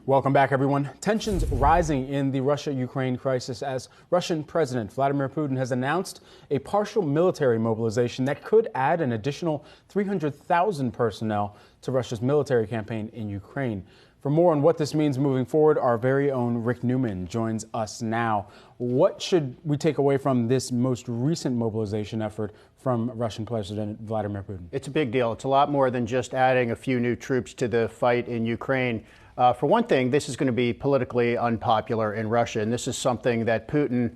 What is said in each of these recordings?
Welcome back, everyone. Tensions rising in the Russia-Ukraine crisis as Russian President Vladimir Putin has announced a partial military mobilization that could add an additional 300,000 personnel to Russia's military campaign in Ukraine. For more on what this means moving forward, our very own Rick Newman joins us now. What should we take away from this most recent mobilization effort from Russian President Vladimir Putin? It's a big deal. It's a lot more than just adding a few new troops to the fight in Ukraine. For one thing, this is going to be politically unpopular in Russia, and this is something that Putin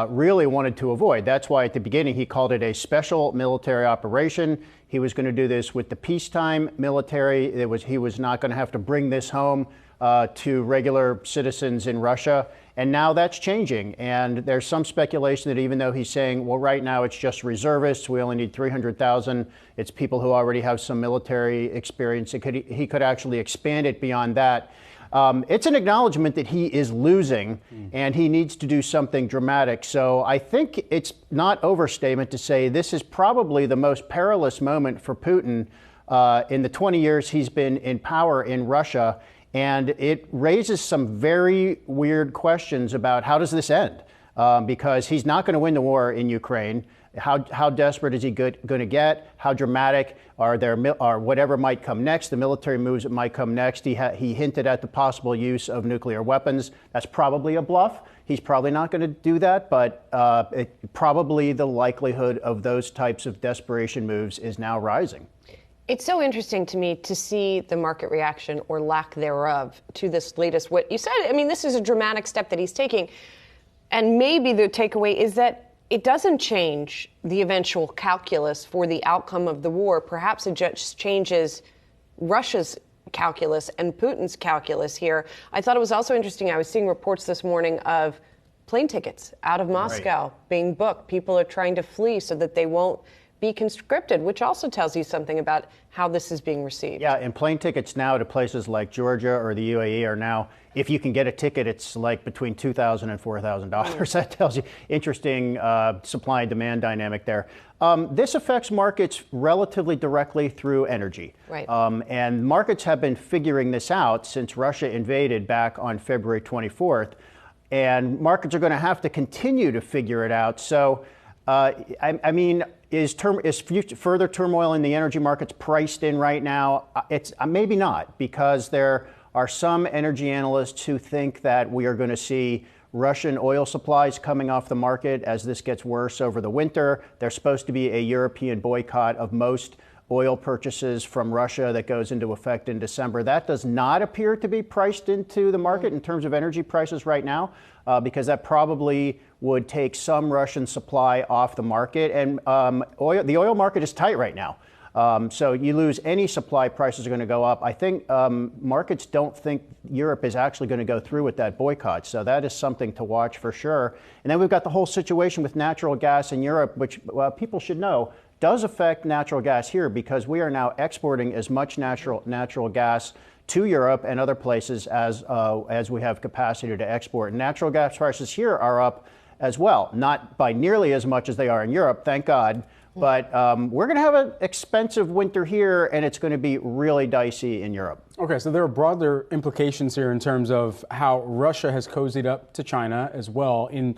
really wanted to avoid. That's why at the beginning he called it a special military operation. He was going to do this with the peacetime military. He was not going to have to bring this home to regular citizens in Russia. And now that's changing. And there's some speculation that even though he's saying, well, right now it's just reservists, we only need 300,000, it's people who already have some military experience, he could actually expand it beyond that. It's an acknowledgement that he is losing and he needs to do something dramatic. So I think it's not overstatement to say this is probably the most perilous moment for Putin in the 20 years he's been in power in Russia. And it raises some very weird questions about how does this end? Because he's not going to win the war in Ukraine. How desperate is he going to get? How dramatic are whatever might come next, the military moves that might come next? He hinted at the possible use of nuclear weapons. That's probably a bluff. He's probably not going to do that, but probably the likelihood of those types of desperation moves is now rising. It's so interesting to me to see the market reaction or lack thereof to this latest, what you said. I mean, this is a dramatic step that he's taking. And maybe the takeaway is that it doesn't change the eventual calculus for the outcome of the war. Perhaps it just changes Russia's calculus and Putin's calculus here. I thought it was also interesting. I was seeing reports this morning of plane tickets out of Moscow being booked. People are trying to flee so that they won't be conscripted, which also tells you something about how this is being received. Yeah, and plane tickets now to places like Georgia or the UAE are now, if you can get a ticket, it's like between $2,000 and $4,000. That tells you interesting supply and demand dynamic there. This affects markets relatively directly through energy. Right. And markets have been figuring this out since Russia invaded back on February 24th. And markets are going to have to continue to figure it out. So, I mean, is further turmoil in the energy markets priced in right now? It's maybe not, because there are some energy analysts who think that we are going to see Russian oil supplies coming off the market as this gets worse over the winter. There's supposed to be a European boycott of most oil purchases from Russia that goes into effect in December. That does not appear to be priced into the market in terms of energy prices right now, because that probably would take some Russian supply off the market. And the oil market is tight right now. So you lose any supply, prices are going to go up. I think markets don't think Europe is actually going to go through with that boycott. So that is something to watch for sure. And then we've got the whole situation with natural gas in Europe, which people should know does affect natural gas here, because we are now exporting as much natural gas to Europe and other places as we have capacity to export. And natural gas prices here are up as well, not by nearly as much as they are in Europe, thank God. But we're going to have an expensive winter here, and it's going to be really dicey in Europe. Okay, so there are broader implications here in terms of how Russia has cozied up to China as well in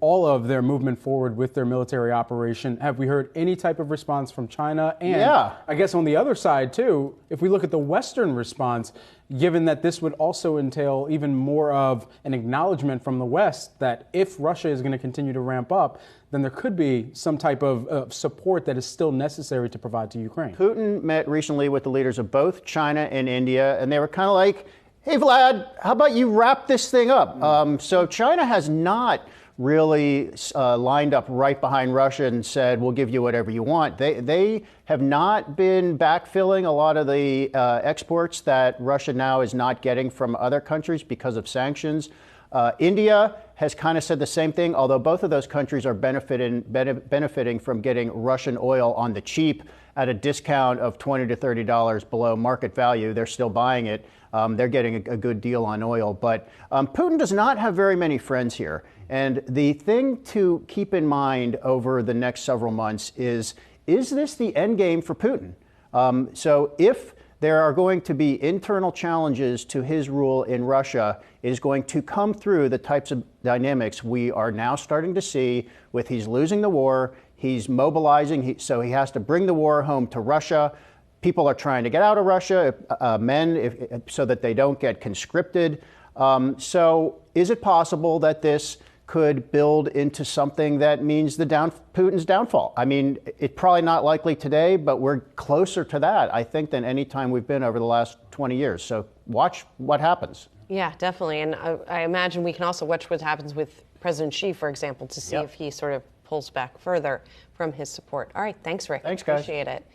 all of their movement forward with their military operation. Have we heard any type of response from China? And I guess on the other side, too, if we look at the Western response, given that this would also entail even more of an acknowledgement from the West that if Russia is going to continue to ramp up, then there could be some type of support that is still necessary to provide to Ukraine. Putin met recently with the leaders of both China and India, and they were kind of like, hey, Vlad, how about you wrap this thing up? So China has not really lined up right behind Russia and said, we'll give you whatever you want. They have not been backfilling a lot of the exports that Russia now is not getting from other countries because of sanctions. India has kind of said the same thing, although both of those countries are benefiting from getting Russian oil on the cheap at a discount of $20 to $30 below market value. They're still buying it. They're getting a good deal on oil. But Putin does not have very many friends here. And the thing to keep in mind over the next several months is this the end game for Putin? So if there are going to be internal challenges to his rule in Russia. It is going to come through the types of dynamics we are now starting to see with he's losing the war, he's mobilizing, so he has to bring the war home to Russia. People are trying to get out of Russia, so that they don't get conscripted. So is it possible that this could build into something that means Putin's downfall? I mean, it's probably not likely today, but we're closer to that, I think, than any time we've been over the last 20 years. So watch what happens. Yeah, definitely. And I imagine we can also watch what happens with President Xi, for example, to see if he sort of pulls back further from his support. All right. Thanks, Rick. Thanks, guys. Appreciate it.